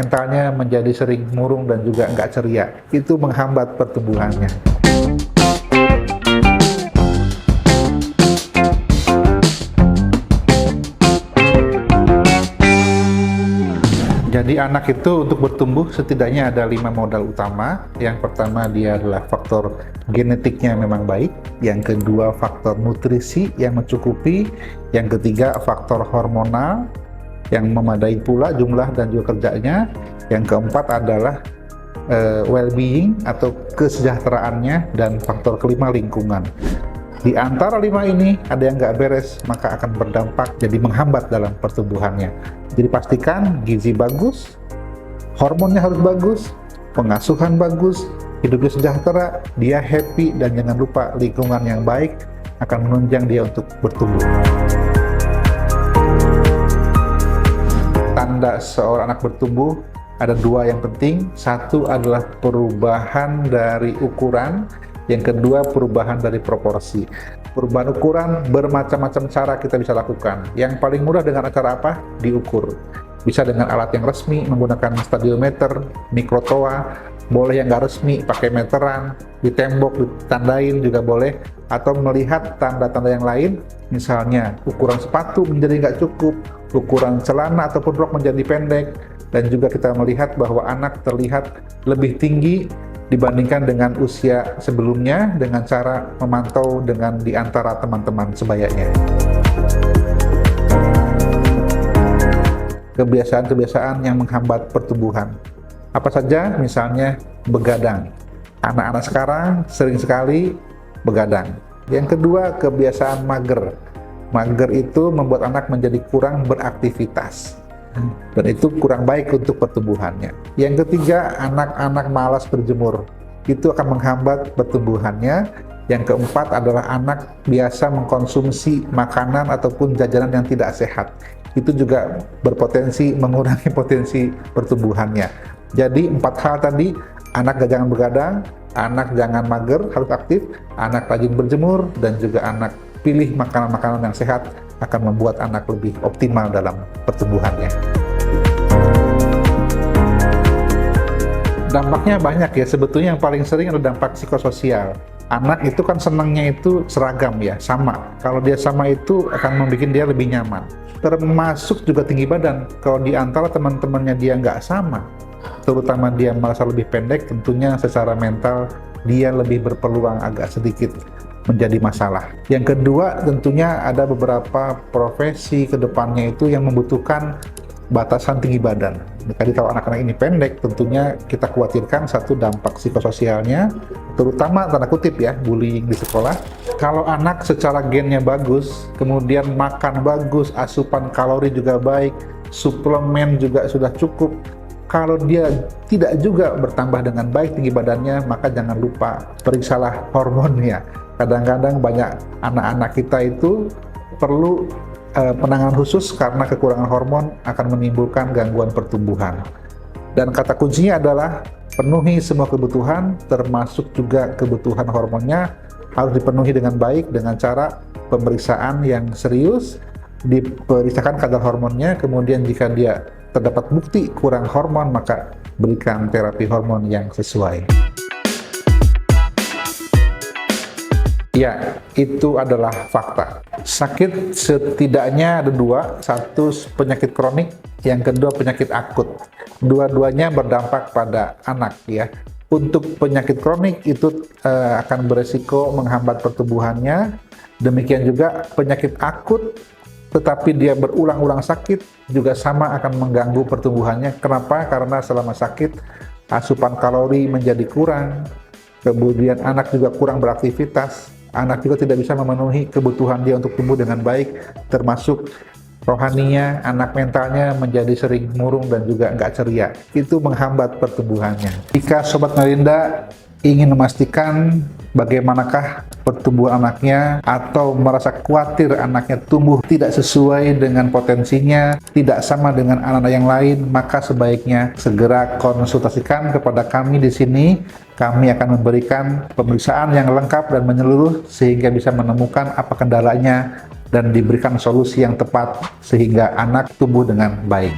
mentalnya menjadi sering murung dan juga nggak ceria. Itu menghambat pertumbuhannya. Jadi anak itu untuk bertumbuh setidaknya ada 5 modal utama. Yang pertama dia adalah faktor genetiknya memang baik. Yang kedua faktor nutrisi yang mencukupi. Yang ketiga faktor hormonal yang memadai pula jumlah dan juga kerjanya. Yang keempat adalah well-being atau kesejahteraannya. Dan faktor kelima lingkungan. Di antara 5 ini ada yang nggak beres, maka akan berdampak jadi menghambat dalam pertumbuhannya. Jadi pastikan gizi bagus, hormonnya harus bagus, pengasuhan bagus, hidupnya sejahtera, dia happy, dan jangan lupa lingkungan yang baik akan menunjang dia untuk bertumbuh. Tanda seorang anak bertumbuh ada 2 yang penting. Satu adalah perubahan dari ukuran. Yang kedua, perubahan dari proporsi. Perubahan ukuran bermacam-macam cara kita bisa lakukan. Yang paling mudah dengan cara apa? Diukur. Bisa dengan alat yang resmi, menggunakan stadiometer, mikrotoa. Boleh yang nggak resmi, pakai meteran, di tembok, ditandain juga boleh. Atau melihat tanda-tanda yang lain, misalnya ukuran sepatu menjadi nggak cukup, ukuran celana ataupun rok menjadi pendek. Dan juga kita melihat bahwa anak terlihat lebih tinggi dibandingkan dengan usia sebelumnya dengan cara memantau dengan di antara teman-teman sebayanya. Kebiasaan-kebiasaan yang menghambat pertumbuhan. Apa saja? Misalnya begadang. Anak-anak sekarang sering sekali begadang. Yang kedua, kebiasaan mager. Mager itu membuat anak menjadi kurang beraktivitas. Dan itu kurang baik untuk pertumbuhannya. Yang ketiga, anak-anak malas berjemur. Itu akan menghambat pertumbuhannya. Yang keempat adalah anak biasa mengkonsumsi makanan ataupun jajanan yang tidak sehat. Itu juga berpotensi mengurangi potensi pertumbuhannya. Jadi 4 hal tadi, anak jangan begadang, anak jangan mager, harus aktif, anak rajin berjemur, dan juga anak pilih makanan-makanan yang sehat akan membuat anak lebih optimal dalam pertumbuhannya. Dampaknya banyak ya, sebetulnya yang paling sering adalah dampak psikososial. Anak itu kan senangnya itu seragam ya, sama. Kalau dia sama itu akan membuat dia lebih nyaman. Termasuk juga tinggi badan. Kalau di antara teman-temannya dia nggak sama, terutama dia merasa lebih pendek, tentunya secara mental dia lebih berpeluang agak sedikit menjadi masalah. Yang kedua, tentunya ada beberapa profesi ke depannya itu yang membutuhkan batasan tinggi badan. Jadi kalau anak-anak ini pendek, tentunya kita khawatirkan satu dampak psikososialnya, terutama tanda kutip ya, bullying di sekolah. Kalau anak secara gennya bagus, kemudian makan bagus, asupan kalori juga baik, suplemen juga sudah cukup, kalau dia tidak juga bertambah dengan baik tinggi badannya, maka jangan lupa periksalah hormonnya. Kadang-kadang banyak anak-anak kita itu perlu penanganan khusus karena kekurangan hormon akan menimbulkan gangguan pertumbuhan. Dan kata kuncinya adalah penuhi semua kebutuhan, termasuk juga kebutuhan hormonnya harus dipenuhi dengan baik dengan cara pemeriksaan yang serius, diperiksakan kadar hormonnya, kemudian jika dia terdapat bukti kurang hormon, maka berikan terapi hormon yang sesuai. Ya, itu adalah fakta. Sakit setidaknya ada 2, satu penyakit kronik, yang kedua penyakit akut. Dua-duanya berdampak pada anak ya. Untuk penyakit kronik itu akan beresiko menghambat pertumbuhannya. Demikian juga penyakit akut, tetapi dia berulang-ulang sakit juga sama akan mengganggu pertumbuhannya. Kenapa? Karena selama sakit asupan kalori menjadi kurang, kemudian anak juga kurang beraktivitas. Anak juga tidak bisa memenuhi kebutuhan dia untuk tumbuh dengan baik, termasuk rohaninya, anak mentalnya menjadi sering murung dan juga nggak ceria. Itu menghambat pertumbuhannya. Jika Sobat Melinda ingin memastikan bagaimanakah pertumbuhan anaknya atau merasa khawatir anaknya tumbuh tidak sesuai dengan potensinya, tidak sama dengan anak-anak yang lain, maka sebaiknya segera konsultasikan kepada kami di sini. Kami akan memberikan pemeriksaan yang lengkap dan menyeluruh sehingga bisa menemukan apa kendalanya dan diberikan solusi yang tepat sehingga anak tumbuh dengan baik.